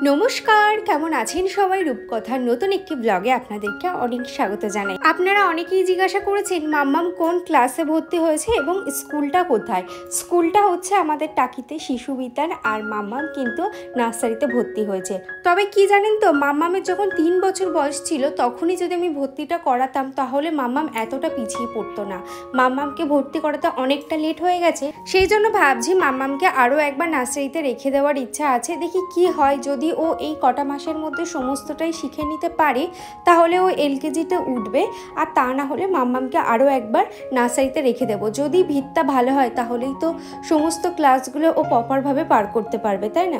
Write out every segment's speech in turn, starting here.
নমস্কার, কেমন আছেন সবাই? রূপকথার নতুন একটি ব্লগে আপনাদেরকে অনেক স্বাগত জানাই। আপনারা অনেকেই জিজ্ঞাসা করেছেন মাম্মাম কোন ক্লাসে ভর্তি হয়েছে এবং স্কুলটা কোথায়। স্কুলটা হচ্ছে আমাদের টাকিতে শিশু বিদ্যান, আর মাম্মাম কিন্তু নার্সারিতে ভর্তি হয়েছে। তবে কি জানেন তো, মাম্মামের যখন 3 বছর বয়স ছিল তখনই যদি আমি ভর্তিটা করাতাম তাহলে মাম্মাম এতটা পিছিয়ে পড়তো না। মাম্মামকে ভর্তি করাতে অনেকটা লেট হয়ে গেছে, সেই জন্য ভাবছি মাম্মামকে আরও একবার নার্সারিতে রেখে দেওয়ার ইচ্ছা আছে। দেখি কি হয়, যদি ও এই কটা মাসের মধ্যে সমস্তটাই শিখে নিতে পারে তাহলে ও এলকেজিতে উঠবে, আর তা না হলে মাম্মামকে আরও একবার নার্সারিতে রেখে দেবো। যদি ভিতটা ভালো হয় তাহলেই তো সমস্ত ক্লাসগুলো ও প্রপারভাবে পার করতে পারবে, তাই না?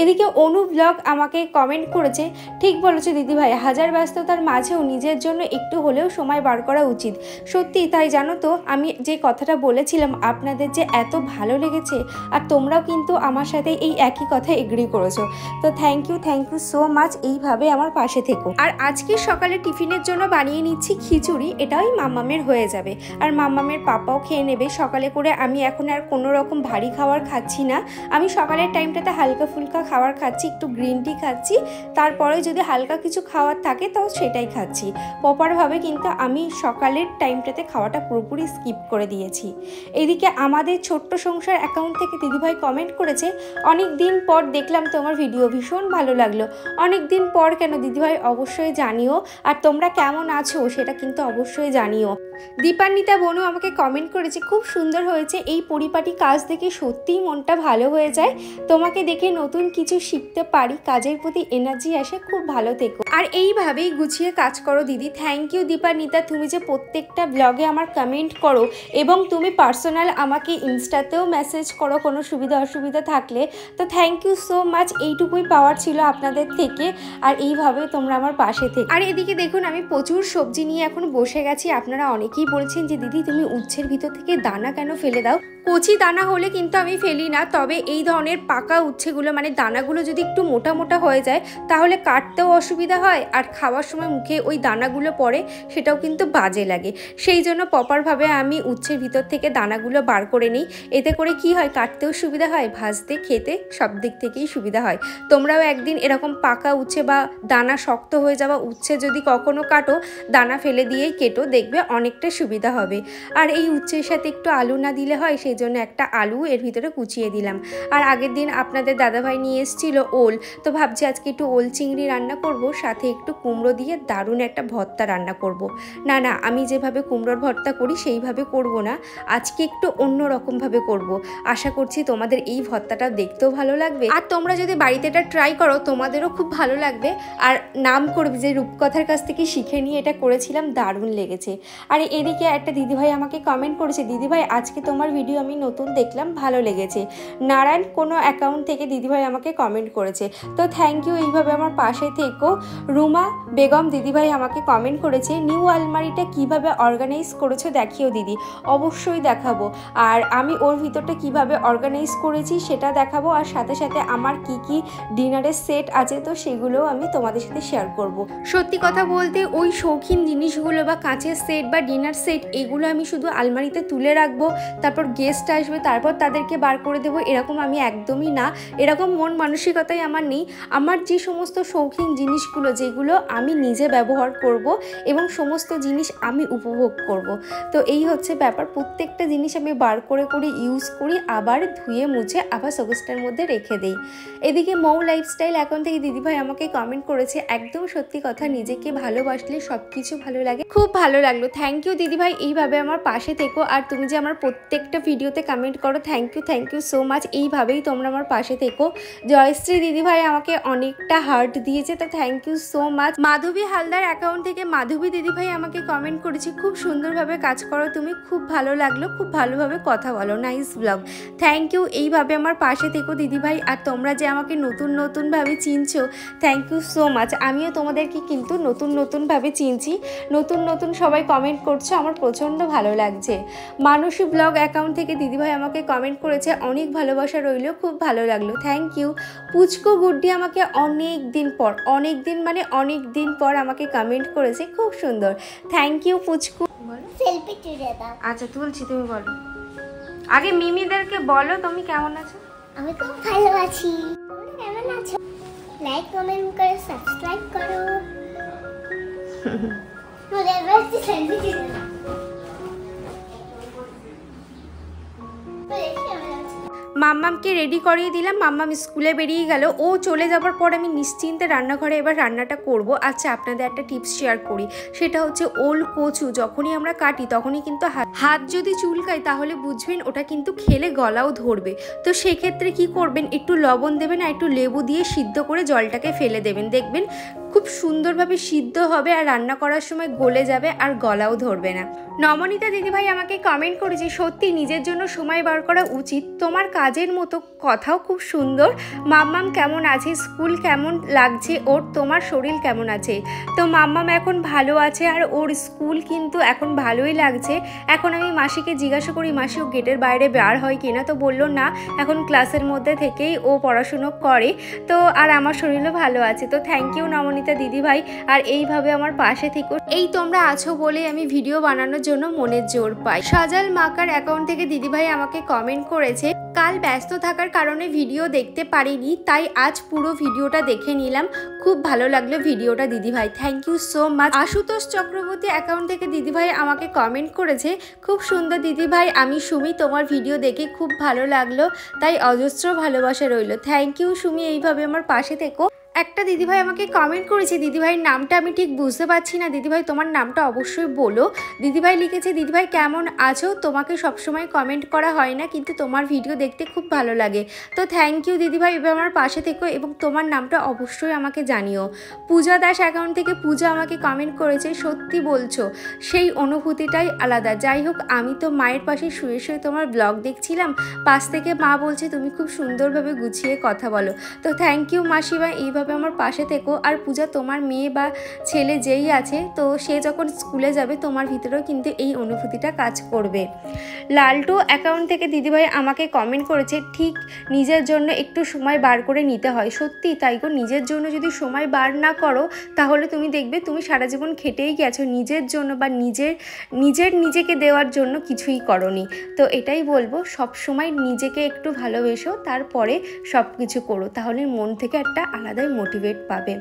এদিকে অনু ব্লগ আমাকে কমেন্ট করেছে, ঠিক বলেছে দিদিভাই, হাজার ব্যস্ততার মাঝেও নিজের জন্য একটু হলেও সময় বার করা উচিত। সত্যি তাই, জানো তো, আমি যে কথাটা বলেছিলাম আপনাদের যে এত ভালো লেগেছে, আর তোমরাও কিন্তু আমার সাথে এই একই কথা এগ্রি করেছো। তো থ্যাংক ইউ সো মাচ, এইভাবে আমার পাশে থেকো। আর আজকে সকালে টিফিনের জন্য বানিয়ে নিচ্ছি খিচুড়ি, এটাই মাম্মামের হয়ে যাবে আর মাম্মামের পাপাও খেয়ে নেবে। সকালে করে আমি এখন আর কোনো রকম ভারী খাবার খাচ্ছি না, আমি সকালের টাইমটাতে হালকা ফুলকা খাবার খাচ্ছি, একটু গ্রিন টি খাচ্ছি, তারপরে যদি হালকা কিছু খাওয়ার থাকে তাও সেটাই খাচ্ছি। প্রপারভাবে কিন্তু আমি সকালের টাইমটাতে খাওয়াটা পুরোপুরি স্কিপ করে দিয়েছি। এদিকে আমাদের ছোট্ট সংসার অ্যাকাউন্ট থেকে দিদিভাই কমেন্ট করেছে, অনেক দিন পর দেখলাম তোমার ভিডিও, ভীষণ ভালো লাগলো। অনেক দিন পর কেন দিদিভাই, অবশ্যই জানিও, আর তোমরা কেমন আছো সেটা কিন্তু অবশ্যই জানিও। দীপান্বিতা বনু আমাকে কমেন্ট করেছে, খুব সুন্দর হয়েছে, এই পরিপাটি কাজ দেখে সত্যিই মনটা ভালো হয়ে যায়, তোমাকে দেখে নতুন কিছু শিখতে পারি, কাজের প্রতি এনার্জি আসে, খুব ভালো থেকো আর এইভাবেই গুছিয়ে কাজ করো দিদি। থ্যাংক ইউ দীপান্বিতা, তুমি যে প্রত্যেকটা ব্লগে আমার কমেন্ট করো এবং তুমি পার্সোনাল আমাকে ইনস্টাতেও মেসেজ করো কোনো সুবিধা অসুবিধা থাকলে, তো থ্যাংক ইউ সো মাচ। এইটুকুই পাওয়ার ছিল আপনাদের থেকে, আর এইভাবে তোমরা আমার পাশে থেকে। আর এদিকে দেখুন, আমি প্রচুর সবজি নিয়ে এখন বসে গেছি। আপনারা অনেকেই বলছেন যে দিদি তুমি উচ্ছের ভিতর থেকে দানা কেন ফেলে দাও। কচি দানা হলে কিন্তু আমি ফেলি না, তবে এই ধরনের পাকা উচ্ছেগুলো মানে দানাগুলো যদি একটু মোটা মোটা হয়ে যায় তাহলে কাটতেও অসুবিধা হয়, আর খাওয়ার সময় মুখে ওই দানাগুলো পড়ে, সেটাও কিন্তু বাজে লাগে। সেই জন্য প্রপারভাবে আমি উচ্ছের ভিতর থেকে দানাগুলো বার করে নিই। এতে করে কি হয়, কাটতেও সুবিধা হয়, ভাজতে খেতে সব দিক থেকেই সুবিধা হয়। তোমরাও একদিন এরকম পাকা উচ্ছে বা দানা শক্ত হয়ে যাওয়া উচ্ছে যদি কখনো কাটো, দানা ফেলে দিয়েই কেটো, দেখবে অনেকটা সুবিধা হবে। আর এই উচ্ছের সাথে একটু আলু না দিলে হয়, সেই জন্য একটা আলু এর ভিতরে কুচিয়ে দিলাম। আর আগের দিন আপনাদের দাদাভাই নিয়ে এসেছিল ওল, তো ভাবছি আজকে একটু ওল চিংড়ি রান্না করব, সাথে একটু কুমড়ো দিয়ে দারুণ একটা ভর্তা রান্না করব। না, আমি যেভাবে কুমড়োর ভর্তা করি সেইভাবে করব না, আজকে একটু অন্য রকমভাবে করব। আশা করছি তোমাদের এই ভর্তাটা দেখতেও ভালো লাগবে, আর তোমরা যদি বাড়িতে এটা ট্রাই করো তোমাদেরও খুব ভালো লাগবে, আর নাম করবে যে রূপকথার কাছ থেকে শিখে নিয়ে এটা করেছিলাম, দারুণ লেগেছে। আর এদিকে একটা দিদিভাই আমাকে কমেন্ট করেছে, দিদিভাই আজকে তোমার ভিডিও আমি নতুন দেখলাম, ভালো লেগেছে। নারায়ণ কোনো অ্যাকাউন্ট থেকে দিদিভাই আমাকে কমেন্ট করেছে, তো থ্যাংক ইউ, এইভাবে আমার পাশে থেকো। রুমা বেগম দিদিভাই আমাকে কমেন্ট করেছে, নিউ আলমারিটা কিভাবে অর্গানাইজ করেছো দেখিও দিদি। অবশ্যই দেখাবো, আর আমি ওর ভিতরটা কিভাবে অর্গানাইজ করেছি সেটা দেখাবো, আর সাথে সাথে আমার কি কি ডিনারের সেট আছে তো সেগুলোও আমি তোমাদের সাথে শেয়ার করব। সত্যি কথা বলতে ওই শৌখিন জিনিসগুলো বা কাঁচের সেট বা ডিনার সেট, এগুলো আমি শুধু আলমারিতে তুলে রাখবো, তারপর গেস্ট আসবে তারপর তাদেরকে বার করে দেবো, এরকম আমি একদমই না, এরকম মন মানসিকতাই আমার নেই। আমার যে সমস্ত শৌখিন জিনিসগুলো যেগুলো আমি নিজে ব্যবহার করব এবং সমস্ত জিনিস আমি উপভোগ করব, তো এই হচ্ছে ব্যাপার। প্রত্যেকটা জিনিস আমি বার করে করে ইউজ করি, আবার ধুয়ে মুছে আবার শোকেসটার মধ্যে রেখে দিই। এদিকে মৌ লাইফস্টাইল এখন থেকে দিদিভাই আমাকে কমেন্ট করেছে, একদম সত্যি কথা, নিজেকে ভালোবাসলে সব কিছু ভালো লাগে। খুব ভালো লাগলো, থ্যাংক ইউ দিদিভাই, এইভাবে আমার পাশে থেকো। আর তুমি যে আমার প্রত্যেকটা ভিডিওতে কমেন্ট করো, থ্যাংক ইউ সো মাচ, এইভাবেই তোমরা আমার পাশে থেকো। জয়শ্রী দিদিভাই আমাকে অনেকটা হার্ট দিয়েছে, তো thank you so much. Madhabi Haldar account থেকে মাধবী দিদিভাই আমাকে কমেন্ট করেছে, খুব সুন্দরভাবে কাজ করো তুমি, খুব ভালো লাগলো, খুব ভালোভাবে কথা বলো, নাইস ব্লগ। থ্যাংক ইউ, এইভাবে আমার পাশে থেকো দিদিভাই। আর তোমরা যে আমাকে নতুনভাবে চিনছো, থ্যাংক ইউ সো মাচ। আমিও তোমাদেরকে কিন্তু নতুনভাবে চিনছি, নতুন সবাই কমেন্ট করছো, আমার প্রচণ্ড ভালো লাগছে। মানসী ব্লগ অ্যাকাউন্ট থেকে দিদিভাই আমাকে কমেন্ট করেছে, অনেক ভালোবাসা রইল, খুব ভালো লাগলো, থ্যাংক ইউ। পুচকু গুড্ডি আমাকে অনেক দিন পর আমাকে কমেন্ট করেছে, খুব সুন্দর, থ্যাংক ইউ পুচকু। সেলফি তুলে দাও। আচ্ছা তুলছি, তুমি বলো আগে। মিমিদেরকে বলো তুমি কেমন আছো। আমি খুব ভালো আছি, তোমরা কেমন আছো? লাইক কমেন্ট করে সাবস্ক্রাইব করো। ওদের বাড়িতে সেলফি তুলে দাও। মাম্মামকে রেডি করিয়ে দিলাম, মাম্মাম স্কুলে বেরিয়ে গেল। ও চলে যাবার পর আমি নিশ্চিন্তে রান্নাঘরে এবার রান্নাটা করব। আচ্ছা, আপনাদের একটা টিপস শেয়ার করি, সেটা হচ্ছে ওল কচু যখনই আমরা কাটি তখনই কিন্তু হাত যদি চুলকায় তাহলে বুঝবেন ওটা কিন্তু খেলে গলাও ধরবে। তো সেক্ষেত্রে কি করবেন, একটু লবণ দেবেন আর একটু লেবু দিয়ে সিদ্ধ করে জলটাকে ফেলে দেবেন, দেখবেন খুব সুন্দরভাবে সিদ্ধ হবে আর রান্না করার সময় গলে যাবে আর গলাও ধরবে না। নমনীতা দিদিভাই আমাকে কমেন্ট করেছে, সত্যি নিজের জন্য সময় বার করা উচিত, তোমার কাজের মতো কথাও খুব সুন্দর। মাম্মাম কেমন আছে, স্কুল কেমন লাগছে ওর, তোমার শরীর কেমন আছে? তো মাম্মাম এখন ভালো আছে আর ওর স্কুল কিন্তু এখন ভালোই লাগছে। এখন আমি মাসিকে জিজ্ঞাসা করি, মাসি ও গেটের বাইরে বার হয় কিনা, তো বললো না, এখন ক্লাসের মধ্যে থেকেই ও পড়াশুনো করে। তো আর আমার শরীরও ভালো আছে। তো থ্যাংক ইউ নমনীতা দিদিভাই, আর এইভাবে আমার পাশে থেকো। এই তোমরা আছো বলে আমি ভিডিও বানানোর জন্য মনের জোর পাই। সাজাল মাকার অ্যাকাউন্ট থেকে দিদিভাই আমাকে কমেন্ট করেছে, কাল ব্যস্ত থাকার কারণে ভিডিও দেখতে পারিনি, তাই আজ পুরো ভিডিওটা দেখে নিলাম, খুব ভালো লাগলো ভিডিওটা দিদিভাই, thank you so much. Ashutosh Chakraborty account থেকে দিদিভাই আমাকে কমেন্ট করেছে, খুব সুন্দর দিদিভাই, আমি সুমি, তোমার ভিডিও দেখে খুব ভালো লাগলো, তাই অজস্র ভালোবাসা রইল। থ্যাংক ইউ সুমি, এইভাবে আমার পাশে থেকো। একটা দিদিভাই আমাকে কমেন্ট করেছে, দিদিভাইয়ের নামটা আমি ঠিক বুঝতে পারছি না, দিদিভাই তোমার নামটা অবশ্যই বলো। দিদিভাই লিখেছে, দিদিভাই কেমন আছো, তোমাকে সবসময় কমেন্ট করা হয় না কিন্তু তোমার ভিডিও দেখতে খুব ভালো লাগে। তো থ্যাংক ইউ দিদিভাই, এবার আমার পাশে থেকো এবং তোমার নামটা অবশ্যই আমাকে জানিও। পূজা দাস অ্যাকাউন্ট থেকে পূজা আমাকে কমেন্ট করেছে, সত্যি বলছো, সেই অনুভূতিটাই আলাদা। যাই হোক, আমি তো মায়ের পাশে শুয়ে শুয়ে তোমার ব্লগ দেখছিলাম, পাশ থেকে মা বলছে তুমি খুব সুন্দরভাবে গুছিয়ে কথা বলো। তো থ্যাংক ইউ মাসিমা, এইভাবে আমার পাশে থেকো। আর পূজা, তোমার মেয়ে বা ছেলে যেই আছে, তো সে যখন স্কুলে যাবে তোমার ভিতরেও কিন্তু এই অনুভূতিটা কাজ করবে। লালটু অ্যাকাউন্ট থেকে দিদিভাই আমাকে কমেন্ট করেছে, ঠিক নিজের জন্য একটু সময় বার করে নিতে হয়। সত্যি তাই গো, নিজের জন্য যদি সময় বার না করো তাহলে তুমি দেখবে তুমি সারা জীবন খেটেই গেছো, নিজের জন্য বা নিজেকে দেওয়ার জন্য কিছুই করনি। তো এটাই বলবো, সব সময় নিজেকে একটু ভালোবেসো, তারপরে সব কিছু করো, তাহলে মন থেকে একটা আলাদাই মোটিভেট পাবে।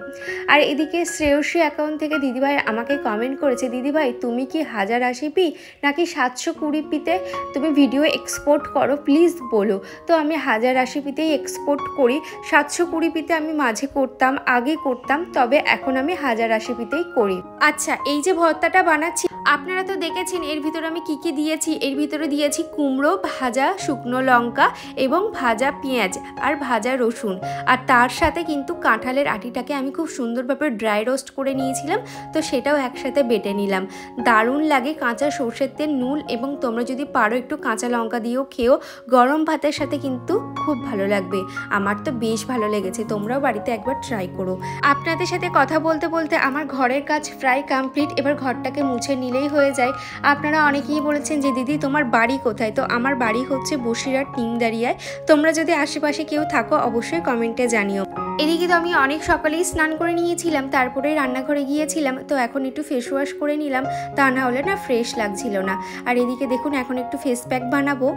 আর এদিকে শ্রেয়সী অ্যাকাউন্ট থেকে দিদিভাই আমাকে কমেন্ট করেছে, দিদিভাই তুমি কি 1080p নাকি 720pতে তুমি ভিডিও এক্সপোর্ট করো, প্লিজ বলো। তো আমি 1080pতেই এক্সপোর্ট করি, 720pতে আমি মাঝে করতাম, আগে করতাম, তবে এখন আমি 1080pতেই করি। আচ্ছা, এই যে ভর্তাটা বানাচ্ছি আপনারা তো দেখেছেন, এর ভিতরে আমি কি কি দিয়েছি। এর ভিতরে দিয়েছি কুমড়ো, ভাজা শুকনো লঙ্কা এবং ভাজা পেঁয়াজ আর ভাজা রসুন, আর তার সাথে কিন্তু কাঁঠালের আটিটাকে আমি খুব সুন্দরভাবে ড্রাই রোস্ট করে নিয়েছিলাম, তো সেটাও একসাথে বেটে নিলাম। দারুণ লাগে, কাঁচা সর্ষের তেল, নুন এবং তোমরা যদি পারো একটু কাঁচা লঙ্কা দিয়েও খেও, গরম ভাতের সাথে কিন্তু খুব ভালো লাগবে। আমার তো বেশ ভালো লেগেছে, তোমরাও বাড়িতে একবার ট্রাই করো। আপনাদের সাথে কথা বলতে বলতে আমার ঘরের কাজ প্রায় কমপ্লিট, এবার ঘরটাকে মুছে নিলেই হয়ে যায়। আপনারা অনেকেই বলেছেন যে দিদি তোমার বাড়ি কোথায়, তো আমার বাড়ি হচ্ছে বসিরহাট নিমদারিয়ায়। তোমরা যদি আশেপাশে কেউ থাকো অবশ্যই কমেন্টে জানিও। এদিকে তো আমি অনেক সকালেই স্নান করে নিয়েছিলাম, তারপরে রান্নাঘরে গিয়েছিলাম, তো এখন একটু ফেস ওয়াশ করে নিলাম, তা না হলে না ফ্রেশ লাগছিল না। আর এদিকে দেখুন এখন একটু ফেস প্যাক বানাবো।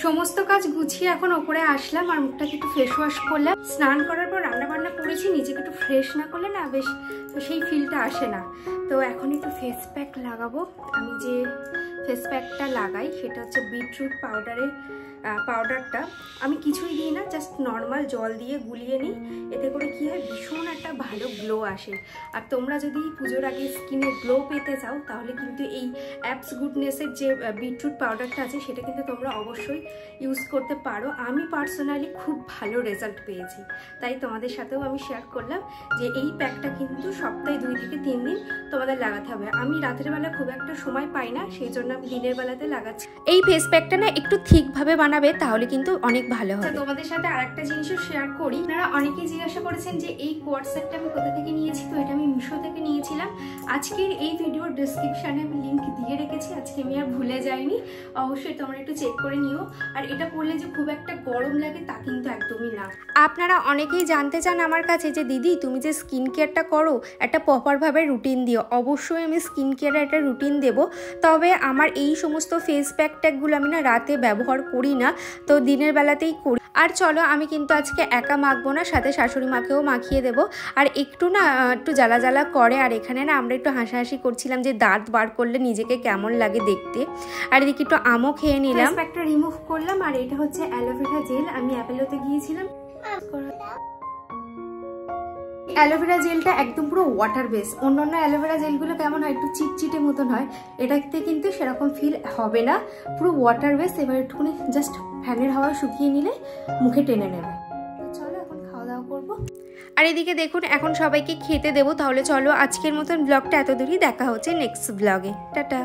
সমস্ত কাজ গুছিয়ে এখন ওপরে আসলাম আর মুখটাকে একটু ফেস ওয়াশ করলাম। স্নান করার পর রান্না বান্না করেছি, নিজেকে একটু ফ্রেশ না করলে না বেশ সেই ফিলটা আসে না। তো এখন একটু ফেস প্যাক লাগাবো। আমি যে ফেস প্যাকটা লাগাই সেটা হচ্ছে বিটরুট পাউডারটা আমি কিছুই দিই না, জাস্ট নর্মাল জল দিয়ে গুলিয়ে নিই। এতে করে কি হয়, ভীষণ একটা ভালো গ্লো আসে। আর তোমরা যদি পুজোর আগে স্কিনে গ্লো পেতে চাও তাহলে কিন্তু এই অ্যাপস গুডনেসের যে বিটরুট পাউডারটা আছে সেটা কিন্তু তোমরা অবশ্যই ইউজ করতে পারো। আমি পার্সোনালি খুব ভালো রেজাল্ট পেয়েছি, তাই তোমাদের সাথেও আমি শেয়ার করলাম যে এই প্যাকটা কিন্তু সপ্তাহে 2 থেকে 3 দিন তোমাদের লাগাতে হবে। আমি রাতের বেলা খুব একটা সময় পাই না, সেই জন্য আমি দিনের বেলাতে লাগাচ্ছি। এই ফেস প্যাকটা না একটু ঠিকভাবে বানাবে তাহলে কিন্তু অনেক ভালো হবে। তোমাদের সাথে আরেকটা জিনিসও শেয়ার করি, আপনারা অনেকেই জিজ্ঞাসা করেছেন যে এই কোয়ার্টসের মাস্কারটা আমি কোথা থেকে নিয়েছি, তো এটা আমি মিশো থেকে নিয়েছিলাম। আজকের এই ভিডিওর ডেসক্রিপশানে আমি লিঙ্ক দিয়ে রেখেছি, আজকে আমি আর ভুলে যাইনি, অবশ্যই তোমরা একটু চেক করে নিও। আর এটা পরলে যে খুব একটা গরম লাগে তা কিন্তু একদমই না। আপনারা অনেকেই জানতে চান আমার কাছে যে দিদি তুমি যে স্কিন কেয়ারটা করো একটা প্রপারভাবে রুটিন দিও। অবশ্যই আমি স্কিন কেয়ারের একটা রুটিন দেবো, তবে আমার এই সমস্ত ফেস প্যাক ট্যাকগুলো আমি না রাতে ব্যবহার করি না, তো দিনের বেলাতেই করি। আর চলো আমি কিন্তু আজকে একা মাখবো না, সাথে শাশুড়ি মাকেও মাখিয়ে দেবো। আর একটু না একটু জ্বালা জ্বালা করে, আর এখানে না আমরা একটু হাসাহাসি করছিলাম যে দাঁত বার করলে নিজেকে কেমন লাগে দেখতে। আর এদিকে একটু আমও খেয়ে নিলাম, একটা রিমুভ করলাম। আর এটা হচ্ছে অ্যালোভেরা জেল, আমি অ্যাপেলোতে গিয়েছিলাম। অ্যালোভেরা জেলটা একদম পুরো ওয়াটার বেস। অন্যান্য অ্যালোভেরা জেলগুলো কেমন হয়, একটু চিটচিটে মতন হয়, এটাতে কিন্তু সেরকম ফিল হবে না, পুরো ওয়াটার বেস। এবার একটুখানি জাস্ট ফ্যানের হাওয়ায় শুকিয়ে নিলে মুখে টেনে নেবে। তো চলো এখন খাওয়া দাওয়া করবো। আর এদিকে দেখুন এখন সবাইকে খেতে দেবো। তাহলে চলো আজকের মতন ব্লগটা এত দূরই, দেখা হচ্ছে নেক্সট ব্লগে। টাটা।